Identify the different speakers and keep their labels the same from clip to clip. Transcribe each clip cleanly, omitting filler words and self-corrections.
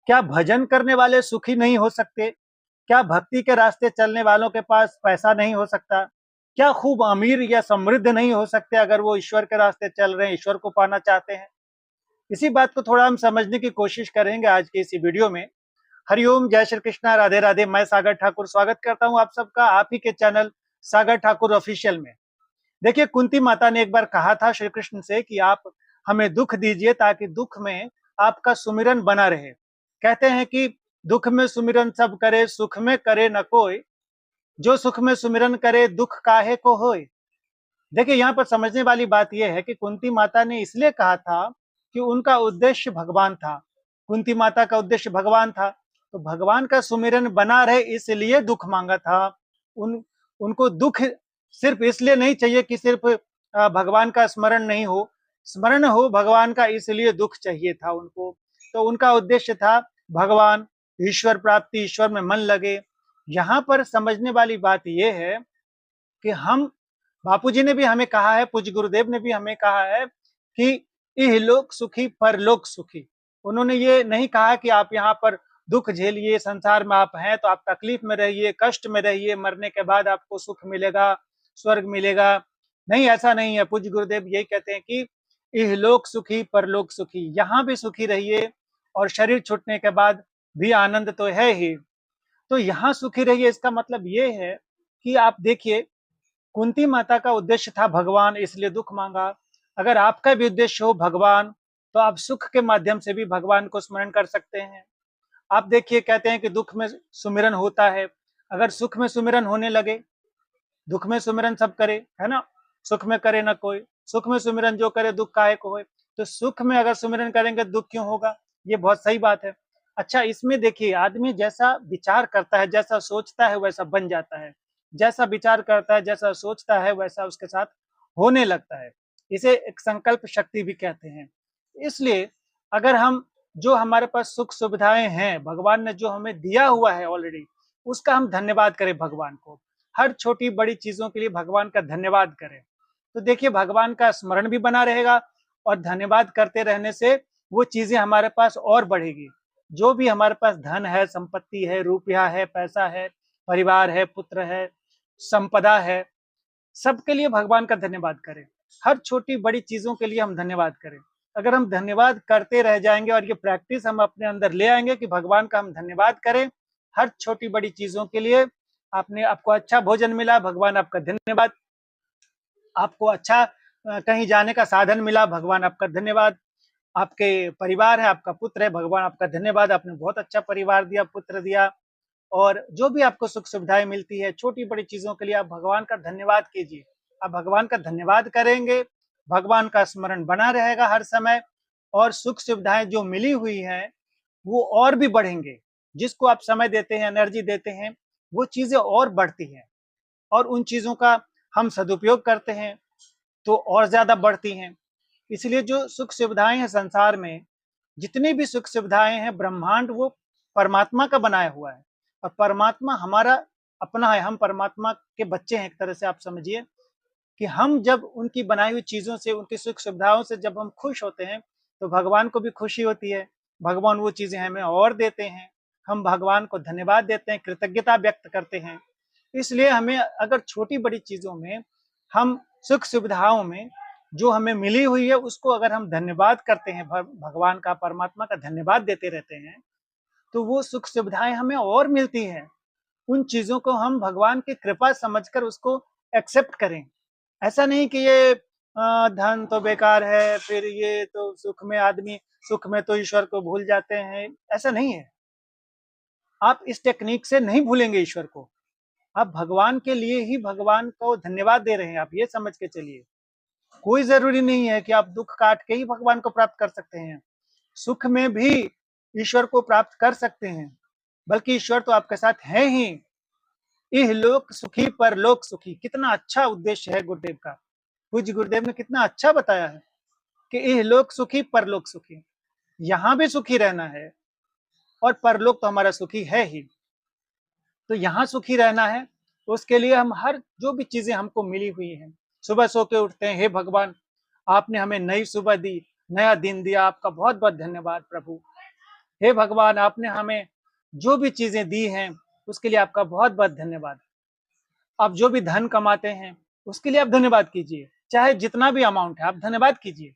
Speaker 1: क्या भजन करने वाले सुखी नहीं हो सकते? क्या भक्ति के रास्ते चलने वालों के पास पैसा नहीं हो सकता? क्या खूब अमीर या समृद्ध नहीं हो सकते अगर वो ईश्वर के रास्ते चल रहे हैं, ईश्वर को पाना चाहते हैं? इसी बात को थोड़ा हम समझने की कोशिश करेंगे आज की इसी वीडियो में। हरिओम, जय श्री कृष्णा, राधे राधे। मैं सागर ठाकुर स्वागत करता हूं आप सबका आप ही के चैनल सागर ठाकुर ऑफिशियल में। देखिए, कुंती माता ने एक बार कहा था श्री कृष्ण से कि आप हमें दुख दीजिए ताकि दुख में आपका सुमिरन बना रहे। कहते हैं कि दुख में सुमिरन सब करे, सुख में करे न कोई, जो सुख में सुमिरन करे दुख काहे को होय। देखिए, यहाँ पर समझने वाली बात यह है कि कुंती माता ने इसलिए कहा था कि उनका उद्देश्य भगवान था। कुंती माता का उद्देश्य भगवान था, तो भगवान का सुमिरन बना रहे इसलिए दुख मांगा था। उनको दुख सिर्फ इसलिए नहीं चाहिए कि सिर्फ भगवान का स्मरण नहीं हो, स्मरण हो भगवान का, इसलिए दुख चाहिए था उनको। तो उनका उद्देश्य था भगवान, ईश्वर प्राप्ति, ईश्वर में मन लगे। यहाँ पर समझने वाली बात यह है कि हम, बापूजी ने भी हमें कहा है, पूज्य गुरुदेव ने भी हमें कहा है कि इहलोक सुखी परलोक सुखी। उन्होंने ये नहीं कहा कि आप यहाँ पर दुख झेलिए, संसार में आप हैं तो आप तकलीफ में रहिए, कष्ट में रहिए, मरने के बाद आपको सुख मिलेगा, स्वर्ग मिलेगा। नहीं, ऐसा नहीं है। पूज्य गुरुदेव यही कहते हैं कि इहलोक सुखी परलोक सुखी, यहाँ भी सुखी रहिए और शरीर छूटने के बाद भी आनंद तो है ही। तो यहाँ सुखी रहिए, इसका मतलब ये है कि आप देखिए, कुंती माता का उद्देश्य था भगवान, इसलिए दुख मांगा। अगर आपका भी उद्देश्य हो भगवान, तो आप सुख के माध्यम से भी भगवान को स्मरण कर सकते हैं। आप देखिए, कहते हैं कि दुख में सुमिरन होता है, अगर सुख में सुमिरन होने लगे, दुख में सुमिरन सब करे, है ना, सुख में करे ना कोई, सुख में सुमिरन जो करे दुख काहे को होए। तो सुख में अगर सुमिरन करेंगे दुख क्यों होगा? ये बहुत सही बात है। अच्छा, इसमें देखिए, आदमी जैसा विचार करता है, जैसा सोचता है वैसा बन जाता है। जैसा विचार करता है, जैसा सोचता है वैसा उसके साथ होने लगता है। इसे एक संकल्प शक्ति भी कहते हैं। इसलिए अगर हम, जो हमारे पास सुख सुविधाएं हैं, भगवान ने जो हमें दिया हुआ है ऑलरेडी, उसका हम धन्यवाद करें भगवान को। हर छोटी बड़ी चीजों के लिए भगवान का धन्यवाद करें। तो देखिए, भगवान का स्मरण भी बना रहेगा और धन्यवाद करते रहने से वो चीजें हमारे पास और बढ़ेगी। जो भी हमारे पास धन है, संपत्ति है, रुपया है, पैसा है, परिवार है, पुत्र है, संपदा है, सबके लिए भगवान का धन्यवाद करें। हर छोटी बड़ी चीजों के लिए हम धन्यवाद करें। अगर हम धन्यवाद करते रह जाएंगे और ये प्रैक्टिस हम अपने अंदर ले आएंगे कि भगवान का हम धन्यवाद करें हर छोटी बड़ी चीजों के लिए। आपको अच्छा भोजन मिला, भगवान आपका धन्यवाद। आपको अच्छा कहीं जाने का साधन मिला, भगवान आपका धन्यवाद। आपके परिवार है, आपका पुत्र है, भगवान आपका धन्यवाद, आपने बहुत अच्छा परिवार दिया, पुत्र दिया। और जो भी आपको सुख सुविधाएं मिलती है, छोटी बड़ी चीजों के लिए आप भगवान का धन्यवाद कीजिए। आप भगवान का धन्यवाद करेंगे, भगवान का स्मरण बना रहेगा हर समय, और सुख सुविधाएं जो मिली हुई हैं वो और भी बढ़ेंगे। जिसको आप समय देते हैं, एनर्जी देते हैं, वो चीजें और बढ़ती हैं, और उन चीजों का हम सदुपयोग करते हैं तो और ज्यादा बढ़ती हैं। इसलिए जो सुख सुविधाएं हैं संसार में, जितनी भी सुख सुविधाएं हैं, ब्रह्मांड वो परमात्मा का बनाया हुआ है, और परमात्मा हमारा अपना है। हम परमात्मा के बच्चे हैं, एक तरह से आप समझिए कि हम जब उनकी बनाई हुई चीजों से, उनकी सुख सुविधाओं से जब हम खुश होते हैं तो भगवान को भी खुशी होती है। भगवान वो चीजें हमें और देते हैं, हम भगवान को धन्यवाद देते हैं, कृतज्ञता व्यक्त करते हैं। इसलिए हमें अगर छोटी बड़ी चीजों में, हम सुख सुविधाओं में जो हमें मिली हुई है उसको अगर हम धन्यवाद करते हैं, भगवान का, परमात्मा का धन्यवाद देते रहते हैं, तो वो सुख सुविधाएं हमें और मिलती हैं। उन चीजों को हम भगवान की कृपा समझकर उसको एक्सेप्ट करें। ऐसा नहीं कि ये धन तो बेकार है, फिर ये तो सुख में आदमी, सुख में तो ईश्वर को भूल जाते हैं, ऐसा नहीं है। आप इस टेक्निक से नहीं भूलेंगे ईश्वर को। आप भगवान के लिए ही भगवान को धन्यवाद दे रहे हैं, आप ये समझ के चलिए। कोई जरूरी नहीं है कि आप दुख काट के ही भगवान को प्राप्त कर सकते हैं। सुख में भी ईश्वर को प्राप्त कर सकते हैं, बल्कि ईश्वर तो आपके साथ है ही। इह लोक सुखी परलोक सुखी, कितना अच्छा उद्देश्य है गुरुदेव का। पूज्य गुरुदेव ने कितना अच्छा बताया है कि इह लोक सुखी परलोक सुखी, यहाँ भी सुखी रहना है और परलोक तो हमारा सुखी है ही। तो यहाँ सुखी रहना है तो उसके लिए हम हर जो भी चीजें हमको मिली हुई हैं, सुबह सो के उठते हैं, हे भगवान आपने हमें नई सुबह दी, नया दिन दिया, आपका बहुत बहुत धन्यवाद प्रभु। हे भगवान, आपने हमें जो भी चीजें दी हैं उसके लिए आपका बहुत बहुत धन्यवाद। आप जो भी धन कमाते हैं उसके लिए आप धन्यवाद कीजिए, चाहे जितना भी अमाउंट है आप धन्यवाद कीजिए।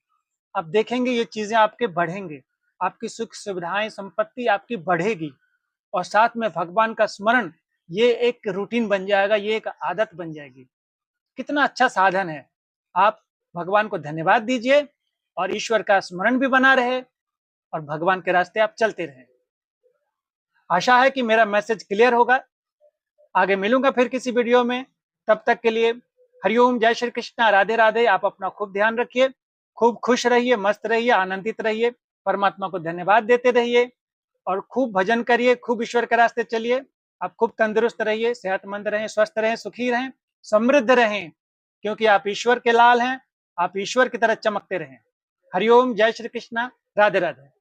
Speaker 1: आप देखेंगे ये चीजें आपके बढ़ेंगे, आपकी सुख सुविधाएं संपत्ति आपकी बढ़ेगी, और साथ में भगवान का स्मरण ये एक रूटीन बन जाएगा, ये एक आदत बन जाएगी। कितना अच्छा साधन है। आप भगवान को धन्यवाद दीजिए और ईश्वर का स्मरण भी बना रहे और भगवान के रास्ते आप चलते रहें। आशा है कि मेरा मैसेज क्लियर होगा। आगे मिलूंगा फिर किसी वीडियो में, तब तक के लिए हरिओम, जय श्री कृष्णा, राधे राधे। आप अपना खूब ध्यान रखिए, खूब खुश रहिए, मस्त रहिए, आनंदित रहिए, परमात्मा को धन्यवाद देते रहिए और खूब भजन करिए, खूब ईश्वर के रास्ते चलिए। आप खूब तंदुरुस्त रहिए, सेहतमंद रहें, स्वस्थ रहें, सुखी रहें, समृद्ध रहें, क्योंकि आप ईश्वर के लाल हैं। आप ईश्वर की तरह चमकते रहें। हरिओम, जय श्री कृष्णा, राधे राधे।